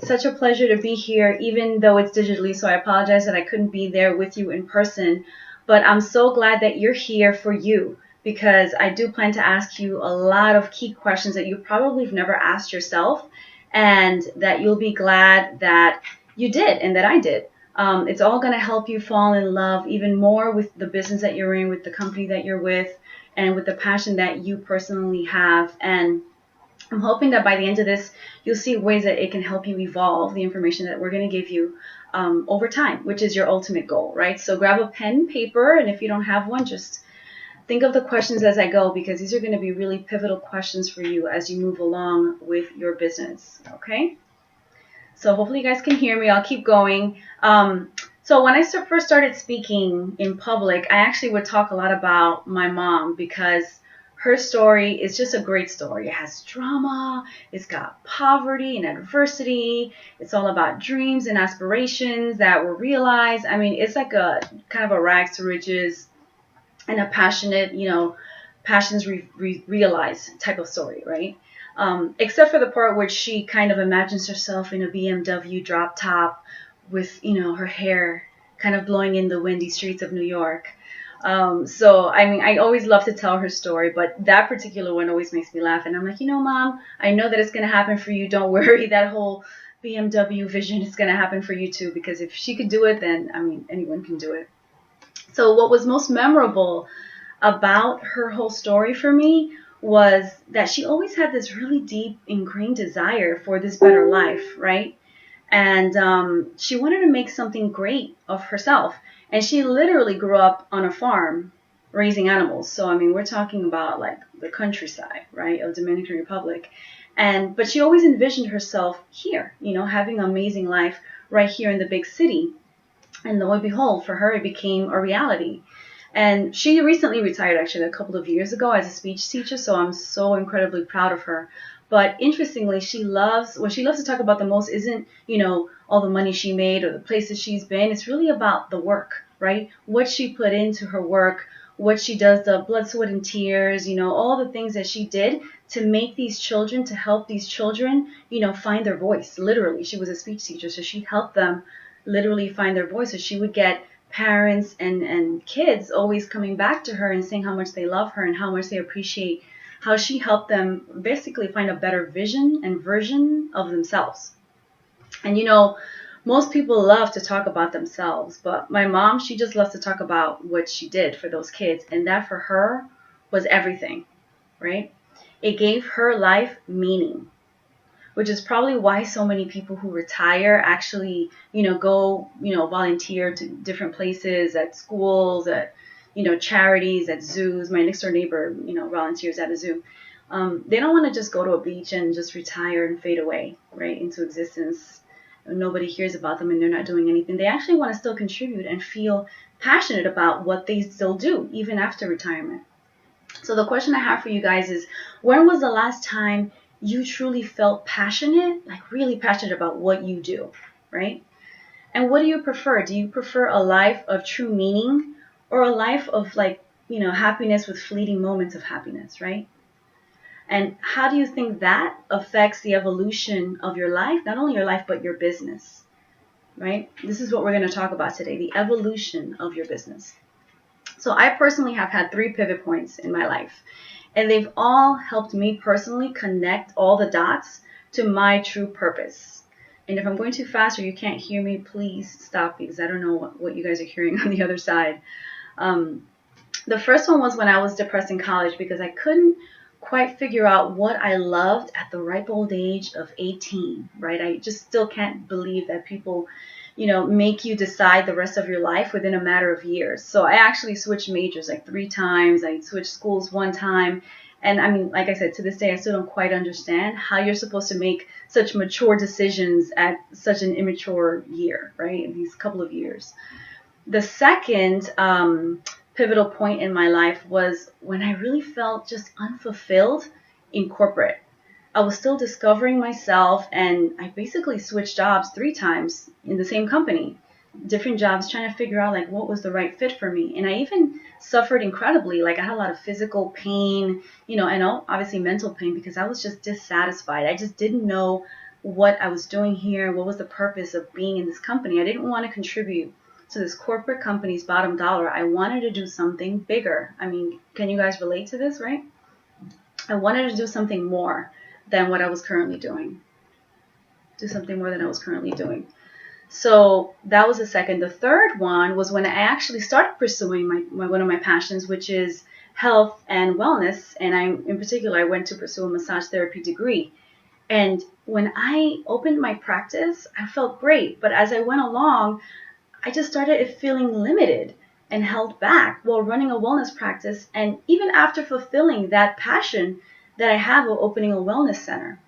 It's such a pleasure to be here, even though it's digitally, so I apologize that I couldn't be there with you in person. But I'm so glad that you're here for you, because I do plan to ask you a lot of key questions that you probably have never asked yourself, and that you'll be glad that you did and that I did. It's all going to help you fall in love even more with the business that you're in, with the company that you're with, and with the passion that you personally have. And I'm hoping that by the end of this, you'll see ways that it can help you evolve the information that we're going to give you over time, which is your ultimate goal, right? So grab a pen and paper, and if you don't have one, just think of the questions as I go, because these are going to be really pivotal questions for you as you move along with your business, okay? So hopefully you guys can hear me. I'll keep going. So when I first started speaking in public, I actually would talk a lot about my mom, because her story is just a great story. It has drama, it's got poverty and adversity, it's all about dreams and aspirations that were realized. I mean, it's like a kind of a rags to riches and a passionate, passions realized type of story, right? Except for the part where she kind of imagines herself in a BMW drop top with, her hair kind of blowing in the windy streets of New York. So, I mean, I always love to tell her story, but that particular one always makes me laugh. And I'm like, Mom, I know that it's going to happen for you. Don't worry. That whole BMW vision is going to happen for you too, because if she could do it, then, I mean, anyone can do it. So what was most memorable about her whole story for me was that she always had this really deep ingrained desire for this better life, right? And she wanted to make something great of herself. And she literally grew up on a farm raising animals. So, I mean, we're talking about like the countryside, right, of Dominican Republic. But she always envisioned herself here, having an amazing life right here in the big city. And lo and behold, for her, it became a reality. And she recently retired, actually, a couple of years ago as a speech teacher. So I'm so incredibly proud of her. But interestingly, what she loves to talk about the most isn't, all the money she made or the places she's been. It's really about the work, right? What she put into her work, what she does, the blood, sweat, and tears, all the things that she did to make these children, to help these children, find their voice. Literally, she was a speech teacher, so she helped them literally find their voice. So she would get parents and kids always coming back to her and saying how much they love her and how much they appreciate how she helped them basically find a better vision and version of themselves. And most people love to talk about themselves, but my mom, she just loves to talk about what she did for those kids, and that for her was everything, right? It gave her life meaning, which is probably why so many people who retire actually, go, volunteer to different places, at schools, at charities, at zoos. My next door neighbor, volunteers at a zoo. They don't want to just go to a beach and just retire and fade away, right, into existence. Nobody hears about them and they're not doing anything. They actually want to still contribute and feel passionate about what they still do, even after retirement. So the question I have for you guys is, when was the last time you truly felt passionate, like really passionate about what you do, right? And what do you prefer? Do you prefer a life of true meaning, or a life of happiness with fleeting moments of happiness, right? And how do you think that affects the evolution of your life? Not only your life, but your business, right? This is what we're going to talk about today, the evolution of your business. So I personally have had 3 pivot points in my life, and they've all helped me personally connect all the dots to my true purpose. And if I'm going too fast or you can't hear me, please stop, because I don't know what you guys are hearing on the other side. The first one was when I was depressed in college, because I couldn't quite figure out what I loved at the ripe old age of 18, right? I just still can't believe that people, make you decide the rest of your life within a matter of years. So I actually switched majors like 3 times. I switched schools 1 time. And I mean, like I said, to this day, I still don't quite understand how you're supposed to make such mature decisions at such an immature year, right? In these couple of years. The second pivotal point in my life was when I really felt just unfulfilled in corporate. I was still discovering myself, and I basically switched jobs 3 times in the same company, different jobs, trying to figure out what was the right fit for me. And I even suffered incredibly. I had a lot of physical pain, and obviously mental pain, because I was just dissatisfied. I just didn't know what I was doing here, what was the purpose of being in this company. I didn't want to contribute to this corporate company's bottom dollar. I wanted to do something bigger. I mean, can you guys relate to this, right? I wanted to do something more than what I was currently doing. Do something more than I was currently doing. So that was the second. The third one was when I actually started pursuing one of my passions, which is health and wellness. And in particular, I went to pursue a massage therapy degree. And when I opened my practice, I felt great. But as I went along, I just started feeling limited and held back while running a wellness practice. And even after fulfilling that passion that I have of opening a wellness center.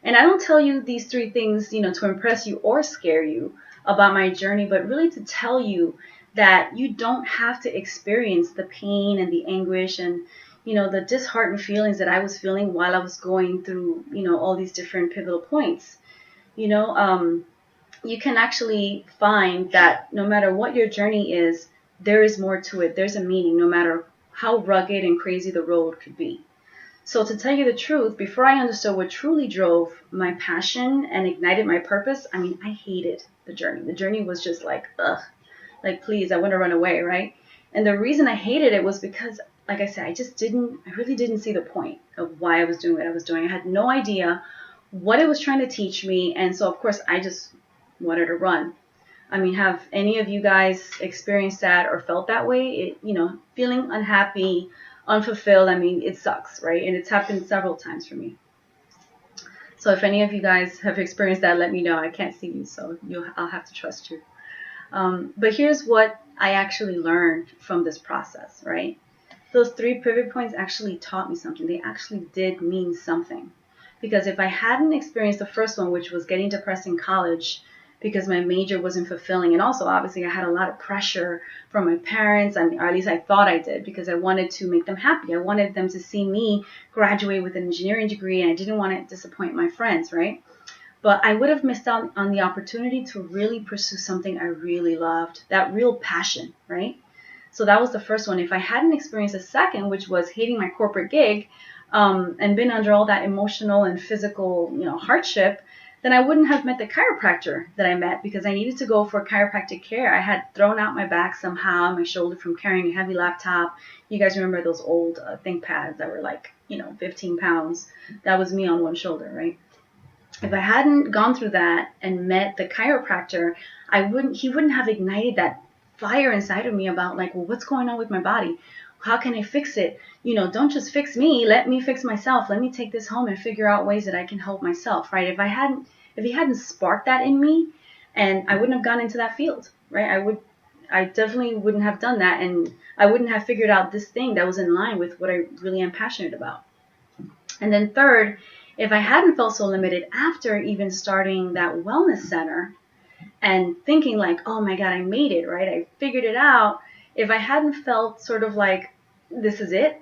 And I don't tell you these three things, to impress you or scare you about my journey, but really to tell you that you don't have to experience the pain and the anguish and, the disheartened feelings that I was feeling while I was going through, all these different pivotal points. You can actually find that no matter what your journey is, there is more to it. There's a meaning, no matter how rugged and crazy the road could be. So to tell you the truth, before I understood what truly drove my passion and ignited my purpose, I hated the journey. The journey was just like, ugh, like, please, I want to run away, right? And the reason I hated it was because, like I said, I really didn't see the point of why I was doing what I was doing. I had no idea what it was trying to teach me. And so, of course, I just wanted to run. Have any of you guys experienced that or felt that way? Feeling unhappy, unfulfilled, it sucks, right? And it's happened several times for me. So if any of you guys have experienced that, let me know. I can't see you, so I'll have to trust you. But here's what I actually learned from this process, right? Those 3 pivot points actually taught me something. They actually did mean something. Because if I hadn't experienced the first one, which was getting depressed in college, because my major wasn't fulfilling. And also, obviously, I had a lot of pressure from my parents, or at least I thought I did, because I wanted to make them happy. I wanted them to see me graduate with an engineering degree, and I didn't want to disappoint my friends, right? But I would have missed out on the opportunity to really pursue something I really loved, that real passion, right? So that was the first one. If I hadn't experienced a second, which was hating my corporate gig, and been under all that emotional and physical, hardship, then I wouldn't have met the chiropractor that I met, because I needed to go for chiropractic care. I had thrown out my back somehow, my shoulder, from carrying a heavy laptop. You guys remember those old ThinkPads that were like, 15 pounds? That was me on one shoulder, right? If I hadn't gone through that and met the chiropractor, he wouldn't have ignited that fire inside of me about like, well, what's going on with my body? How can I fix it? Don't just fix me. Let me fix myself. Let me take this home and figure out ways that I can help myself, right? If he hadn't sparked that in me, and I wouldn't have gone into that field, right? I definitely wouldn't have done that, and I wouldn't have figured out this thing that was in line with what I really am passionate about. And then third, if I hadn't felt so limited after even starting that wellness center and thinking like, oh my God, I made it, right? I figured it out. If I hadn't felt sort of like, this is it,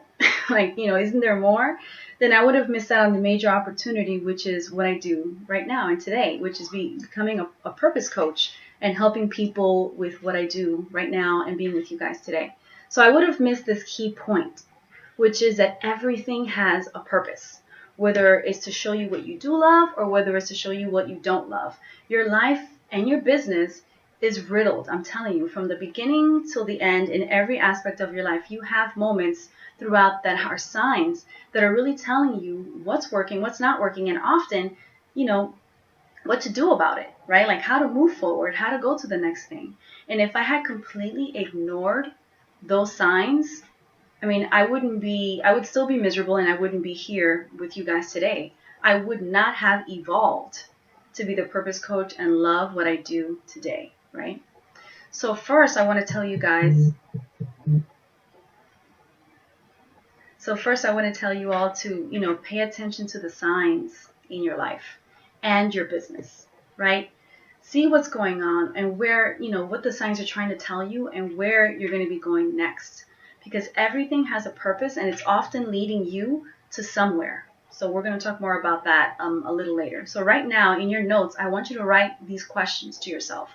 like, isn't there more? Then I would have missed out on the major opportunity, which is what I do right now and today, which is becoming a purpose coach and helping people with what I do right now and being with you guys today. So I would have missed this key point, which is that everything has a purpose, whether it's to show you what you do love or whether it's to show you what you don't love. Your life and your business is riddled. I'm telling you, from the beginning till the end, in every aspect of your life, you have moments throughout that are signs that are really telling you what's working, what's not working, and often, what to do about it, right? Like how to move forward, how to go to the next thing. And if I had completely ignored those signs, I would still be miserable, and I wouldn't be here with you guys today. I would not have evolved to be the purpose coach and love what I do today, right? So first, I want to tell you guys, all to, pay attention to the signs in your life and your business, right? See what's going on and where, what the signs are trying to tell you and where you're going to be going next. Because everything has a purpose, and it's often leading you to somewhere. So we're going to talk more about that a little later. So right now, in your notes, I want you to write these questions to yourself.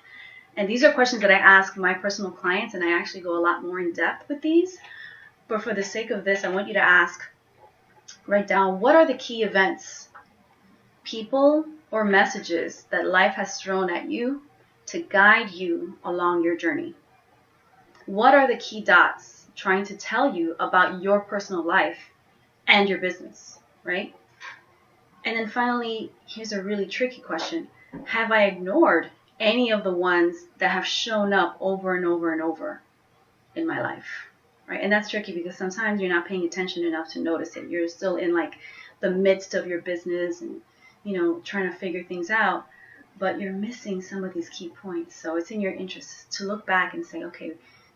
And these are questions that I ask my personal clients, and I actually go a lot more in depth with these. But for the sake of this, I want you to write down, what are the key events, people, or messages that life has thrown at you to guide you along your journey? What are the key dots trying to tell you about your personal life and your business, right? And then finally, here's a really tricky question. Have I ignored any of the ones that have shown up over and over and over in my life, right? And that's tricky because sometimes you're not paying attention enough to notice it. You're still in like the midst of your business and, trying to figure things out, but you're missing some of these key points. So it's in your interest to look back and say, okay,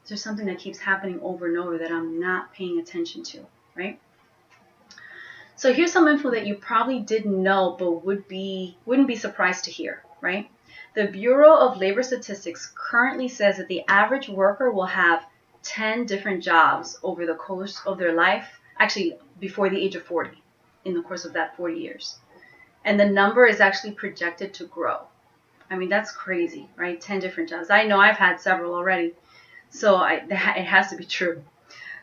there's something that keeps happening over and over that I'm not paying attention to, right? So here's some info that you probably didn't know, but wouldn't be surprised to hear, right? The Bureau of Labor Statistics currently says that the average worker will have 10 different jobs over the course of their life, actually before the age of 40, in the course of that 40 years. And the number is actually projected to grow. I mean, that's crazy, right? 10 different jobs. I know I've had several already, so it has to be true.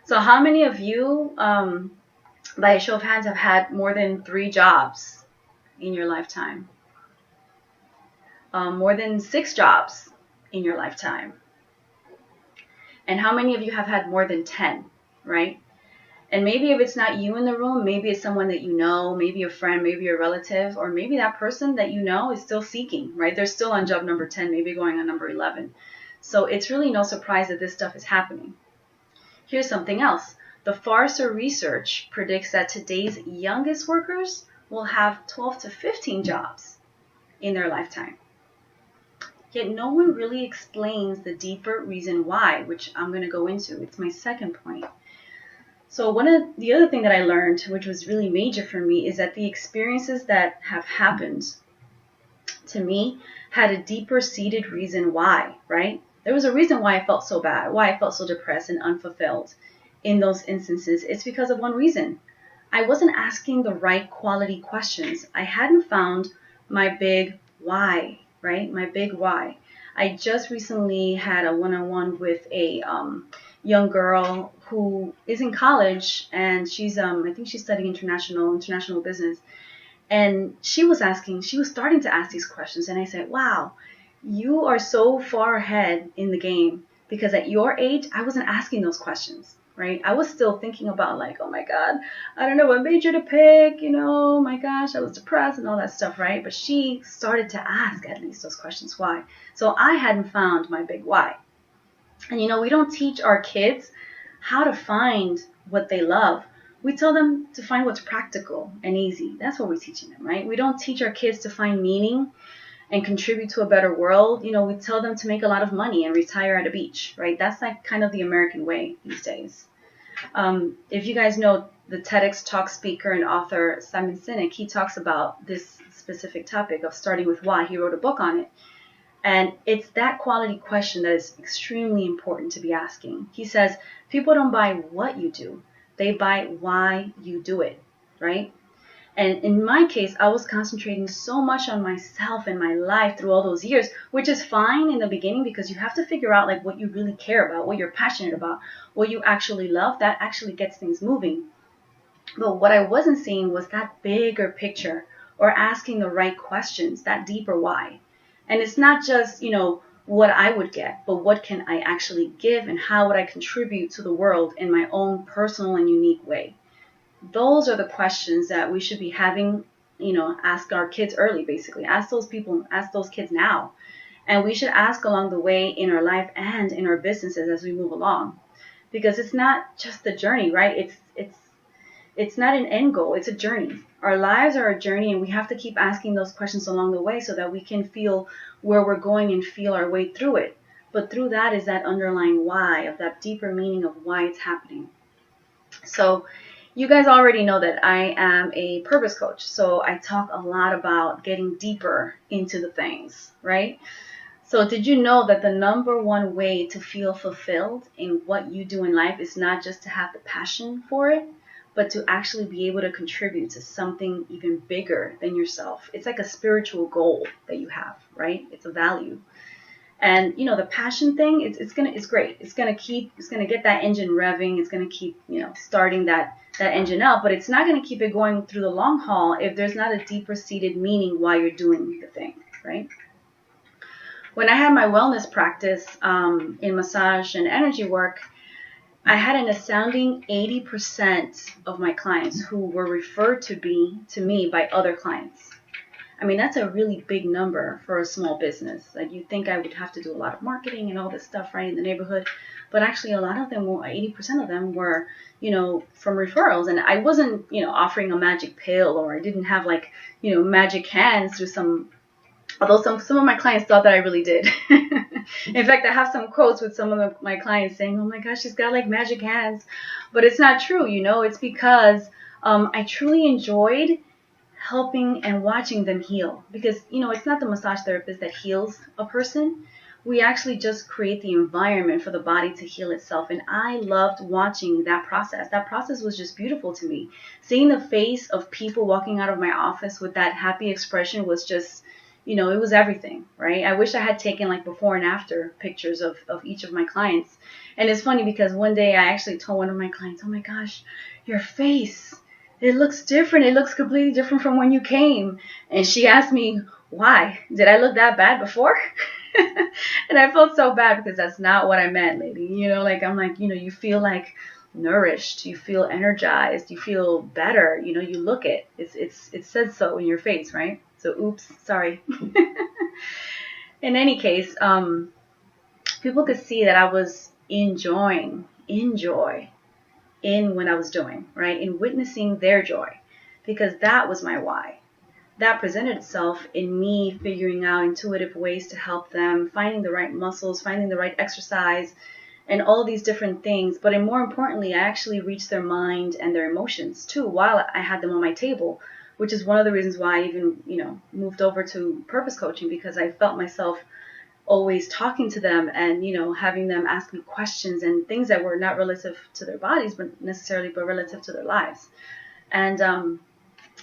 So how many of you, by a show of hands, have had more than 3 jobs in your lifetime? More than 6 jobs in your lifetime? And how many of you have had more than 10, right? And maybe if it's not you in the room, maybe it's someone that you know, maybe a friend, maybe a relative, or maybe that person that you know is still seeking, right? They're still on job number 10, maybe going on number 11. So it's really no surprise that this stuff is happening. Here's something else. The Forrester research predicts that today's youngest workers will have 12 to 15 jobs in their lifetime. Yet no one really explains the deeper reason why, which I'm going to go into. It's my second point. So the other thing that I learned, which was really major for me, is that the experiences that have happened to me had a deeper seated reason why, right? There was a reason why I felt so bad, why I felt so depressed and unfulfilled in those instances. It's because of one reason. I wasn't asking the right quality questions. I hadn't found my big why, right? My big why. I just recently had a one-on-one with a young girl who is in college, and she's I think she's studying international business. And she was starting to ask these questions, and I said, wow, you are so far ahead in the game, because at your age, I wasn't asking those questions, right? I was still thinking about like, oh my God, I don't know what major to pick, oh my gosh, I was depressed and all that stuff, right? But she started to ask at least those questions, why? So I hadn't found my big why. And we don't teach our kids how to find what they love. We tell them to find what's practical and easy. That's what we're teaching them, right? We don't teach our kids to find meaning and contribute to a better world. We tell them to make a lot of money and retire at a beach, right? That's like kind of the American way these days. If you guys know the TEDx talk speaker and author Simon Sinek, he talks about this specific topic of starting with why. He wrote a book on it. And it's that quality question that is extremely important to be asking. He says, people don't buy what you do. They buy why you do it, right? And in my case, I was concentrating so much on myself and my life through all those years, which is fine in the beginning because you have to figure out like what you really care about, what you're passionate about, what you actually love. That actually gets things moving. But what I wasn't seeing was that bigger picture, or asking the right questions, that deeper why. And it's not just, what I would get, but what can I actually give, and how would I contribute to the world in my own personal and unique way? Those are the questions that we should be having, ask our kids early, basically. Ask those kids now. And we should ask along the way in our life and in our businesses as we move along. Because it's not just the journey, right? It's not an end goal. It's a journey. Our lives are a journey, and we have to keep asking those questions along the way so that we can feel where we're going and feel our way through it. But through that is that underlying why, of that deeper meaning of why it's happening. So you guys already know that I am a purpose coach. So I talk a lot about getting deeper into the things, right? So did you know that the number one way to feel fulfilled in what you do in life is not just to have the passion for it, but to actually be able to contribute to something even bigger than yourself? It's like a spiritual goal that you have, right? It's a value. And the passion thing, it's great. It's gonna get that engine revving. It's gonna keep starting that engine up, but it's not gonna keep it going through the long haul if there's not a deeper seated meaning why you're doing the thing, right? When I had my wellness practice in massage and energy work, I had an astounding 80% of my clients who were referred to me by other clients. I mean, that's a really big number for a small business. Like, you'd think I would have to do a lot of marketing and all this stuff, right, in the neighborhood. But actually, a lot of them, 80% of them were, from referrals. And I wasn't, offering a magic pill, or I didn't have, like, magic hands through some, although some of my clients thought that I really did. In fact, I have some quotes with some of my clients saying, oh my gosh, she's got like magic hands. But it's not true, it's because I truly enjoyed helping and watching them heal. Because, it's not the massage therapist that heals a person. We actually just create the environment for the body to heal itself. And I loved watching that process. That process was just beautiful to me. Seeing the face of people walking out of my office with that happy expression was just, it was everything, right? I wish I had taken like before and after pictures of each of my clients. And it's funny because one day I actually told one of my clients, oh my gosh, your face, it looks different. It looks completely different from when you came. And she asked me, why? Did I look that bad before? And I felt so bad because that's not what I meant, lady. I'm like, you feel like nourished, you feel energized, you feel better, you look it. It says so in your face, right? So oops, sorry. In any case, people could see that I was enjoying in what I was doing, right? In witnessing their joy, because that was my why. That presented itself in me figuring out intuitive ways to help them, finding the right muscles, finding the right exercise, and all these different things. But more importantly, I actually reached their mind and their emotions too while I had them on my table, which is one of the reasons why I even, moved over to purpose coaching, because I felt myself always talking to them and, having them ask me questions and things that were not relative to their bodies, but relative to their lives. And,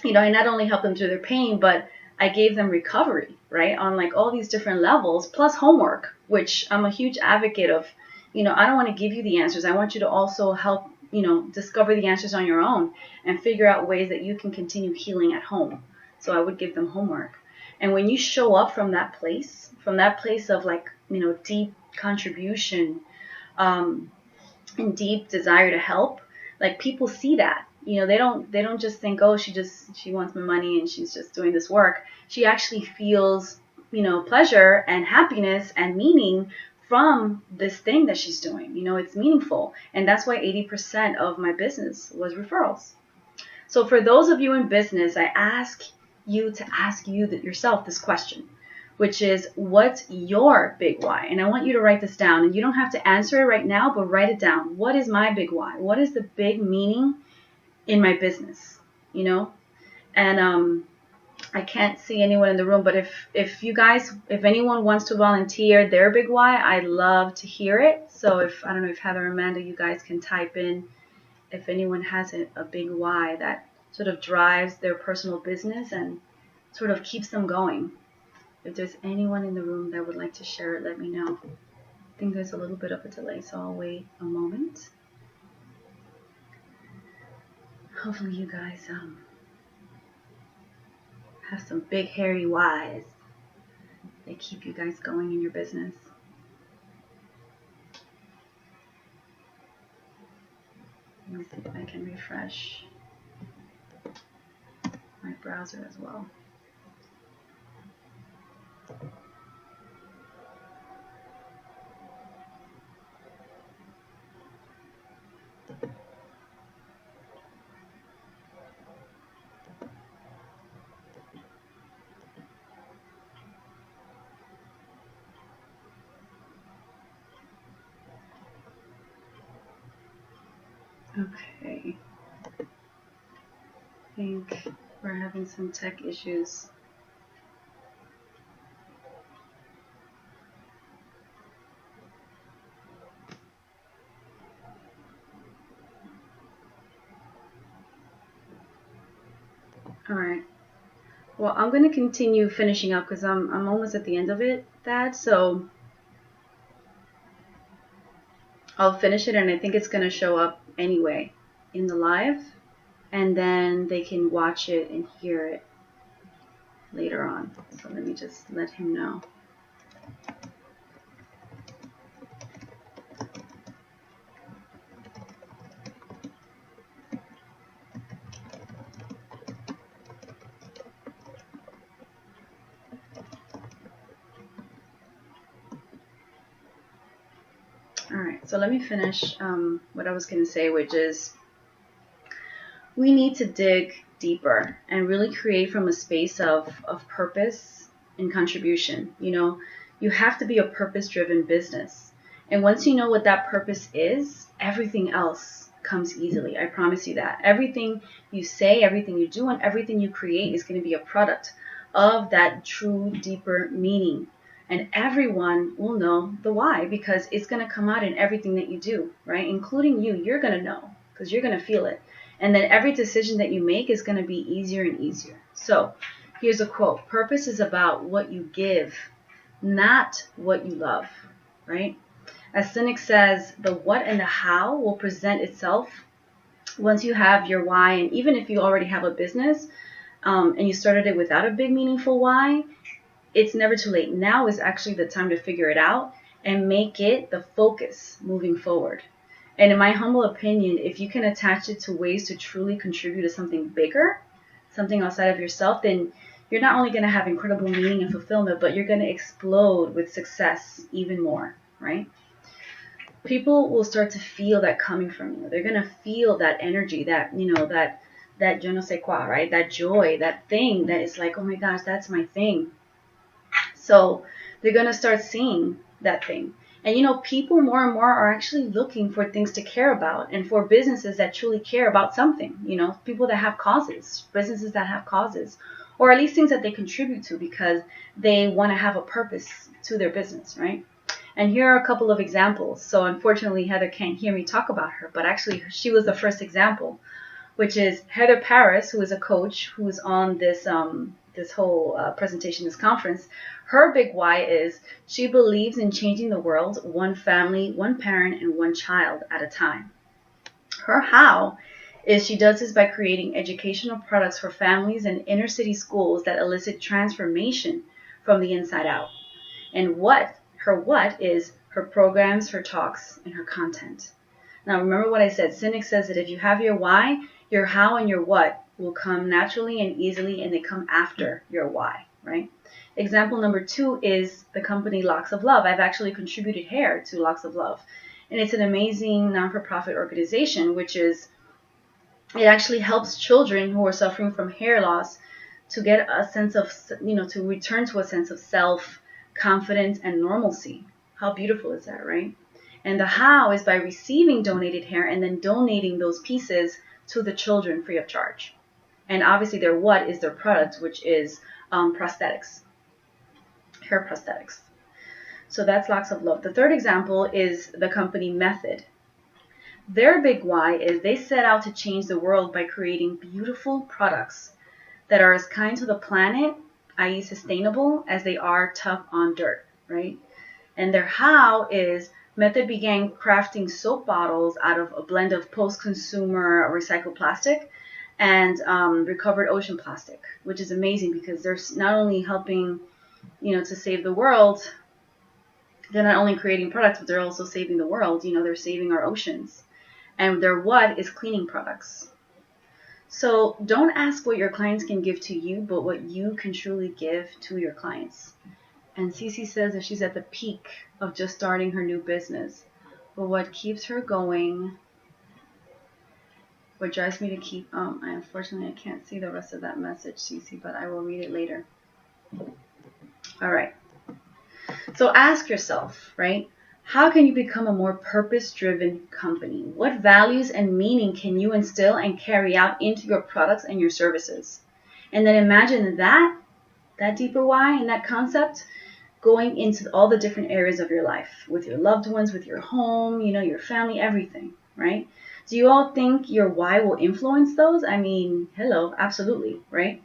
I not only helped them through their pain, but I gave them recovery, right? On like all these different levels, plus homework, which I'm a huge advocate of. I don't want to give you the answers. I want you to also help, discover the answers on your own and figure out ways that you can continue healing at home. So I would give them homework. And when you show up from that place of like, deep contribution, and deep desire to help, like people see that. They don't just think, oh, she wants my money and she's just doing this work. She actually feels, pleasure and happiness and meaning from this thing that she's doing. It's meaningful. And that's why 80% of my business was referrals. So for those of you in business, I ask you to ask yourself this question, which is, what's your big why? And I want you to write this down. And you don't have to answer it right now, but write it down. What is my big why? What is the big meaning in my business? And I can't see anyone in the room, but if anyone wants to volunteer their big why, I'd love to hear it. So I don't know if Heather or Amanda, you guys can type in if anyone has a big why that sort of drives their personal business and sort of keeps them going. If there's anyone in the room that would like to share it, let me know. I think there's a little bit of a delay, so I'll wait a moment. Hopefully you guys have some big hairy whys that keep you guys going in your business. Let me see if I can refresh my browser as well. Okay, I think we're having some tech issues. All right. Well, I'm going to continue finishing up because I'm almost at the end of it, Thad. So I'll finish it, and I think it's going to show up anyway in the live, and then they can watch it and hear it later on. So let me just let him know. All right, so let me finish what I was going to say, which is we need to dig deeper and really create from a space of purpose and contribution. You know, you have to be a purpose-driven business. And once you know what that purpose is, everything else comes easily. I promise you that. Everything you say, everything you do, and everything you create is going to be a product of that true, deeper meaning. And everyone will know the why, because it's going to come out in everything that you do, right? Including you. You're going to know because you're going to feel it. And then every decision that you make is going to be easier and easier. So here's a quote. Purpose is about what you give, not what you love, right? As Cynic says, the what and the how will present itself once you have your why. And even if you already have a business and you started it without a big meaningful why, it's never too late. Now is actually the time to figure it out and make it the focus moving forward. And in my humble opinion, if you can attach it to ways to truly contribute to something bigger, something outside of yourself, then you're not only going to have incredible meaning and fulfillment, but you're going to explode with success even more, right? People will start to feel that coming from you. They're going to feel that energy, that, you know, that je ne sais quoi, right? That joy, that thing that is like, oh my gosh, that's my thing. So they're going to start seeing that thing. And, you know, people more and more are actually looking for things to care about and for businesses that truly care about something, you know, people that have causes, businesses that have causes, or at least things that they contribute to because they want to have a purpose to their business, right? And here are a couple of examples. So unfortunately, Heather can't hear me talk about her, but actually she was the first example, which is Heather Paris, who is a coach who is on this this whole presentation, this conference. Her big why is she believes in changing the world one family, one parent, and one child at a time. Her how is she does this by creating educational products for families and inner city schools that elicit transformation from the inside out. And her what is her programs, her talks, and her content. Now remember what I said. Cynic says that if you have your why, your how and your what will come naturally and easily, and they come after your why, right? Example number 2 is the company Locks of Love. I've actually contributed hair to Locks of Love. And it's an amazing non-for-profit organization, which is, it actually helps children who are suffering from hair loss to get a sense of, you know, to return to a sense of self, confidence, and normalcy. How beautiful is that, right? And the how is by receiving donated hair and then donating those pieces to the children free of charge. And obviously their what is their product, which is prosthetics, hair prosthetics. So that's Locks of Love. The third example is the company Method. Their big why is they set out to change the world by creating beautiful products that are as kind to the planet, i.e. sustainable, as they are tough on dirt, right? And their how is Method began crafting soap bottles out of a blend of post-consumer recycled plastic and recovered ocean plastic, which is amazing because they're not only helping, you know, to save the world, they're not only creating products, but they're also saving the world. You know, they're saving our oceans. And their what is cleaning products. So don't ask what your clients can give to you, but what you can truly give to your clients. And Cece says that she's at the peak of just starting her new business. But what keeps her going, what drives me to keep, unfortunately I can't see the rest of that message, Cece, but I will read it later. All right. So ask yourself, right? How can you become a more purpose-driven company? What values and meaning can you instill and carry out into your products and your services? And then imagine that deeper why and that concept going into all the different areas of your life, with your loved ones, with your home, you know, your family, everything, right? Do you all think your why will influence those? I mean, hello, absolutely, right?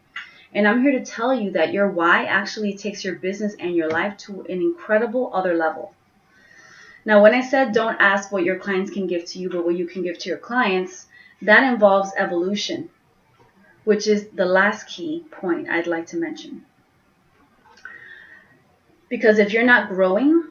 And I'm here to tell you that your why actually takes your business and your life to an incredible other level. Now, when I said don't ask what your clients can give to you, but what you can give to your clients, that involves evolution, which is the last key point I'd like to mention. Because if you're not growing,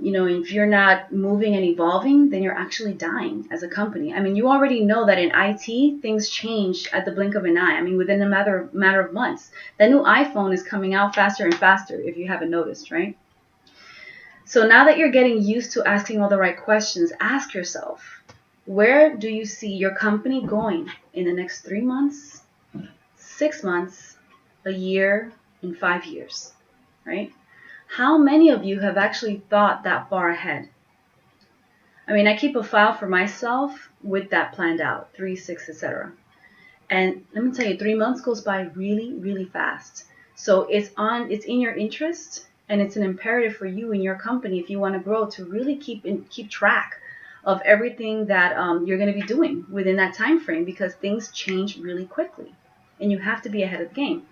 if you're not moving and evolving, then you're actually dying as a company. I mean, you already know that in IT, things change at the blink of an eye. I mean, within a matter of months. The new iPhone is coming out faster and faster, if you haven't noticed, right? So now that you're getting used to asking all the right questions, ask yourself, where do you see your company going in the next 3 months, 6 months, a year, and 5 years, right? How many of you have actually thought that far ahead? I mean, I keep a file for myself with that planned out, 3, 6, etc. And let me tell you, 3 months goes by really, really fast. So it's in your interest, and it's an imperative for you and your company, if you want to grow, to really keep track of everything that you're going to be doing within that time frame, because things change really quickly, and you have to be ahead of the game.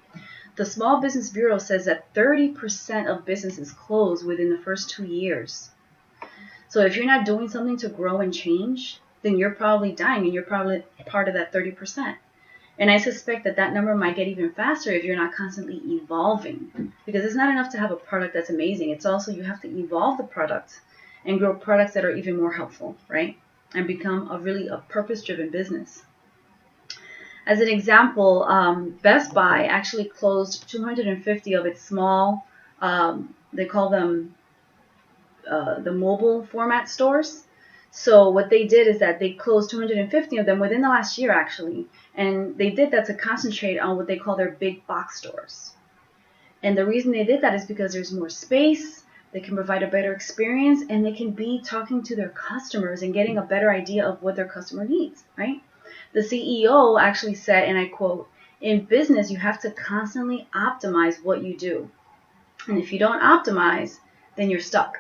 The Small Business Bureau says that 30% of businesses close within the first 2 years. So if you're not doing something to grow and change, then you're probably dying, and you're probably part of that 30%. And I suspect that number might get even faster if you're not constantly evolving. Because it's not enough to have a product that's amazing. It's also, you have to evolve the product and grow products that are even more helpful, right? And become a purpose-driven business. As an example, Best Buy actually closed 250 of its small, they call them the mobile format stores. So what they did is that they closed 250 of them within the last year, actually. And they did that to concentrate on what they call their big box stores. And the reason they did that is because there's more space, they can provide a better experience, and they can be talking to their customers and getting a better idea of what their customer needs, right? The CEO actually said, and I quote, "In business, you have to constantly optimize what you do. And if you don't optimize, then you're stuck."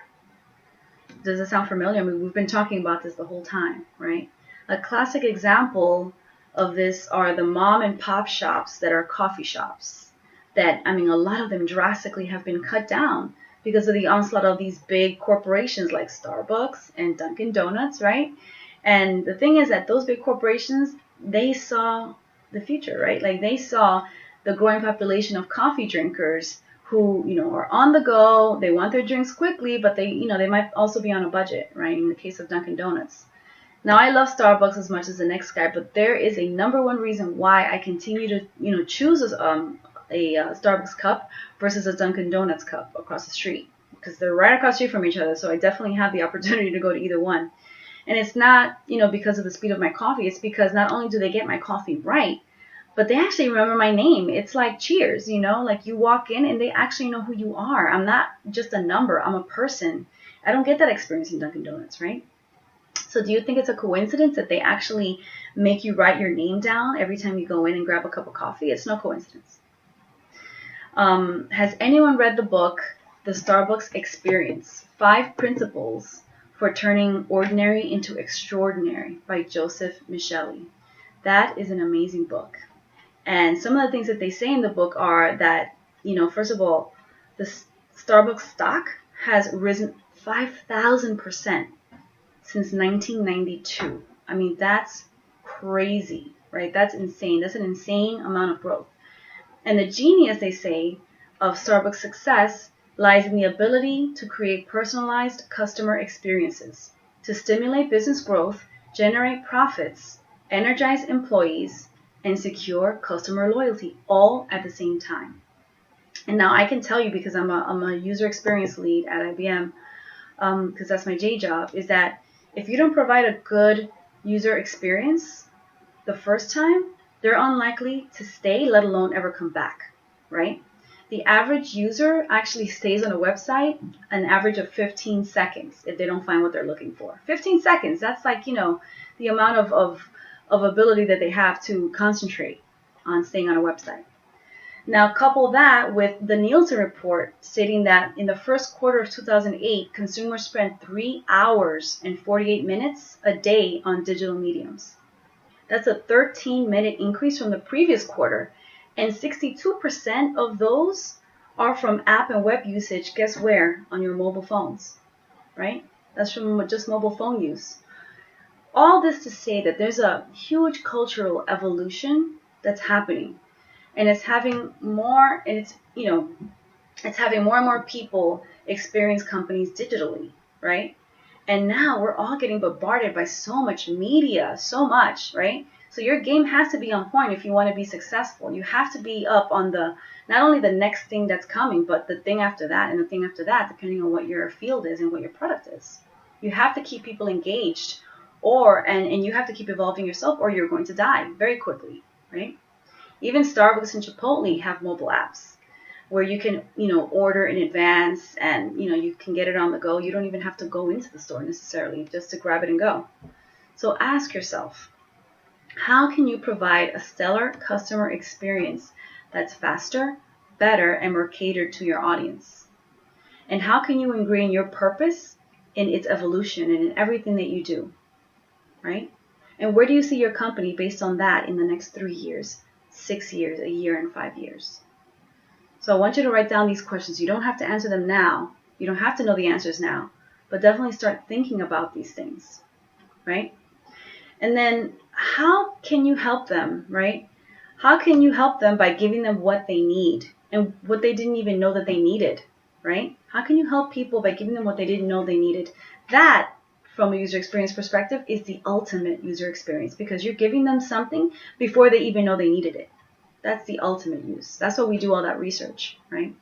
Does it sound familiar? I mean, we've been talking about this the whole time, right? A classic example of this are the mom and pop shops that are coffee shops. That, I mean, a lot of them drastically have been cut down because of the onslaught of these big corporations like Starbucks and Dunkin' Donuts, right? And the thing is that those big corporations, they saw the future, right? Like, they saw the growing population of coffee drinkers who, are on the go. They want their drinks quickly, but they might also be on a budget, right? In the case of Dunkin' Donuts. Now, I love Starbucks as much as the next guy, but there is a number one reason why I continue to, choose a Starbucks cup versus a Dunkin' Donuts cup across the street, because they're right across the street from each other. So I definitely have the opportunity to go to either one. And it's not, because of the speed of my coffee. It's because not only do they get my coffee right, but they actually remember my name. It's like Cheers, like you walk in and they actually know who you are. I'm not just a number. I'm a person. I don't get that experience in Dunkin' Donuts, right? So do you think it's a coincidence that they actually make you write your name down every time you go in and grab a cup of coffee? It's no coincidence. Has anyone read the book, The Starbucks Experience? 5 Principles for Turning Ordinary into Extraordinary by Joseph Michelli. That is an amazing book. And some of the things that they say in the book are that, first of all, the Starbucks stock has risen 5,000% since 1992. I mean, that's crazy, right? That's insane. That's an insane amount of growth. And the genius, they say, of Starbucks success lies in the ability to create personalized customer experiences, to stimulate business growth, generate profits, energize employees, and secure customer loyalty, all at the same time. And now I can tell you, because I'm a user experience lead at IBM, because that's my day job, is that if you don't provide a good user experience the first time, they're unlikely to stay, let alone ever come back, right? The average user actually stays on a website an average of 15 seconds if they don't find what they're looking for. 15 seconds, that's like, the amount of ability that they have to concentrate on staying on a website. Now, couple that with the Nielsen report stating that in the first quarter of 2008, consumers spent 3 hours and 48 minutes a day on digital mediums. That's a 13-minute increase from the previous quarter, and 62% of those are from app and web usage. Guess where? On your mobile phones, right? That's from just mobile phone use. All this to say that there's a huge cultural evolution that's happening, and it's having more, and it's having more and more people experience companies digitally, right? And now we're all getting bombarded by so much media, so much, right? So your game has to be on point if you want to be successful. You have to be up on the not only the next thing that's coming, but the thing after that and the thing after that, depending on what your field is and what your product is. You have to keep people engaged, and you have to keep evolving yourself, or you're going to die very quickly, right? Even Starbucks and Chipotle have mobile apps where you can, order in advance, and, you can get it on the go. You don't even have to go into the store necessarily, just to grab it and go. So ask yourself, how can you provide a stellar customer experience that's faster, better, and more catered to your audience? And how can you ingrain your purpose in its evolution and in everything that you do, right? And where do you see your company based on that in the next 3 years, 6 years, a year, and 5 years? So I want you to write down these questions. You don't have to answer them now. You don't have to know the answers now, but definitely start thinking about these things, right? And then how can you help them, right? How can you help them by giving them what they need and what they didn't even know that they needed, right? How can you help people by giving them what they didn't know they needed? That, from a user experience perspective, is the ultimate user experience, because you're giving them something before they even know they needed it. That's the ultimate use. That's why we do all that research, right?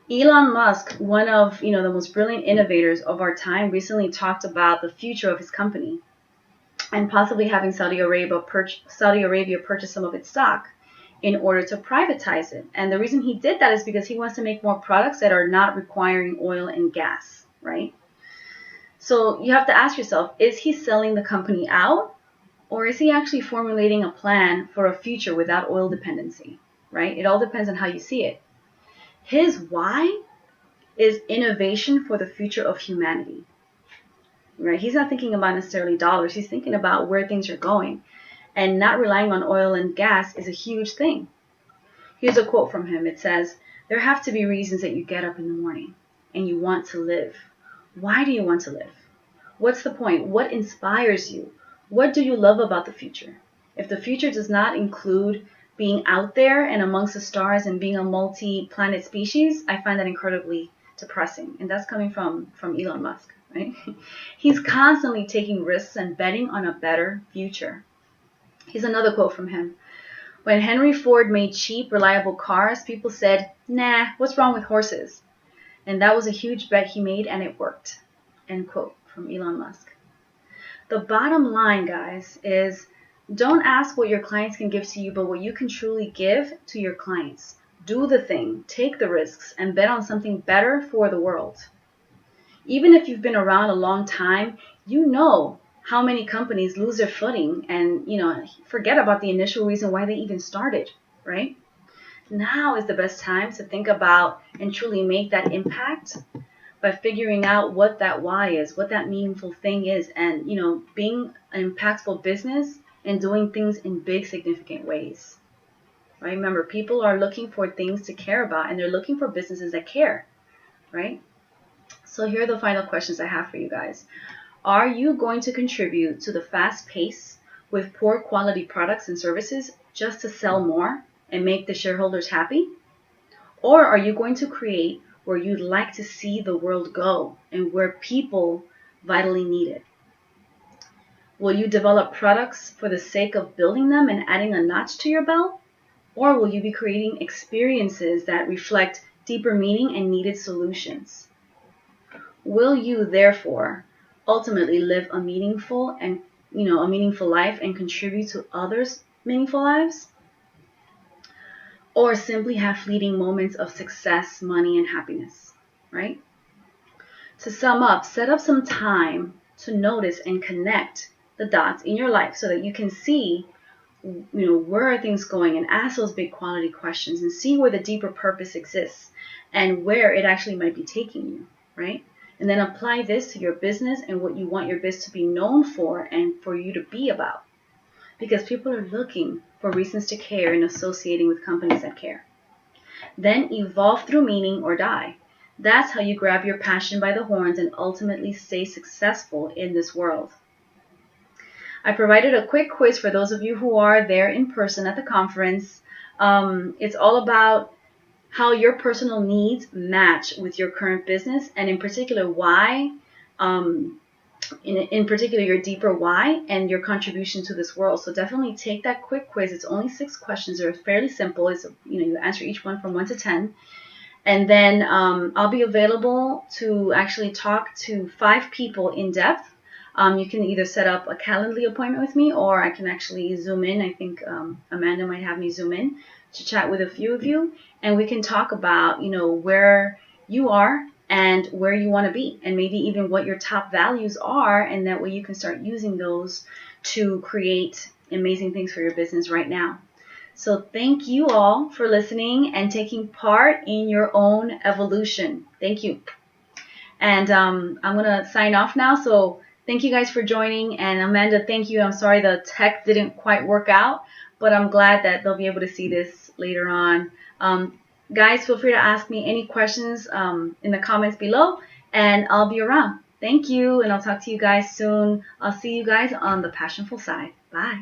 Elon Musk, one of the most brilliant innovators of our time, recently talked about the future of his company and possibly having Saudi Arabia purchase some of its stock in order to privatize it. And the reason he did that is because he wants to make more products that are not requiring oil and gas, right? So you have to ask yourself, is he selling the company out, or is he actually formulating a plan for a future without oil dependency, right? It all depends on how you see it. His why is innovation for the future of humanity, right? He's not thinking about necessarily dollars. He's thinking about where things are going. And not relying on oil and gas is a huge thing. Here's a quote from him. It says, "There have to be reasons that you get up in the morning and you want to live. Why do you want to live? What's the point? What inspires you? What do you love about the future? If the future does not include being out there and amongst the stars and being a multi-planet species, I find that incredibly depressing." And that's coming from Elon Musk, right? He's constantly taking risks and betting on a better future. Here's another quote from him. "When Henry Ford made cheap, reliable cars, people said, 'Nah, what's wrong with horses?' And that was a huge bet he made, and it worked." End quote from Elon Musk. The bottom line, guys, is don't ask what your clients can give to you, but what you can truly give to your clients. Do the thing, take the risks, and bet on something better for the world. Even if you've been around a long time, you know how many companies lose their footing and, forget about the initial reason why they even started, right? Now is the best time to think about and truly make that impact by figuring out what that why is, what that meaningful thing is, and, being an impactful business and doing things in big, significant ways. Right? Remember, people are looking for things to care about, and they're looking for businesses that care, right? So here are the final questions I have for you guys. Are you going to contribute to the fast pace with poor quality products and services just to sell more and make the shareholders happy? Or are you going to create where you'd like to see the world go and where people vitally need it? Will you develop products for the sake of building them and adding a notch to your belt? Or will you be creating experiences that reflect deeper meaning and needed solutions? Will you, therefore, ultimately live a meaningful life and contribute to others' meaningful lives? Or simply have fleeting moments of success, money, and happiness, right? To sum up, set up some time to notice and connect the dots in your life so that you can see, where are things going, and ask those big quality questions and see where the deeper purpose exists and where it actually might be taking you, right? And then apply this to your business and what you want your business to be known for and for you to be about. Because people are looking for reasons to care and associating with companies that care. Then evolve through meaning or die. That's how you grab your passion by the horns and ultimately stay successful in this world. I provided a quick quiz for those of you who are there in person at the conference. It's all about how your personal needs match with your current business, and in particular, why. In particular, your deeper why and your contribution to this world. So definitely take that quick quiz. It's only 6 questions. They're fairly simple. It's, you answer each one from 1 to 10. And then I'll be available to actually talk to 5 people in depth. You can either set up a Calendly appointment with me, or I can actually Zoom in. I think Amanda might have me Zoom in to chat with a few of you, and we can talk about, where you are and where you want to be, and maybe even what your top values are, and that way you can start using those to create amazing things for your business right now. So thank you all for listening and taking part in your own evolution. Thank you. And I'm going to sign off now. So thank you guys for joining. And Amanda, thank you. I'm sorry the tech didn't quite work out, but I'm glad that they'll be able to see this later on. Guys, feel free to ask me any questions in the comments below, and I'll be around. Thank you, and I'll talk to you guys soon. I'll see you guys on the passionful side. Bye.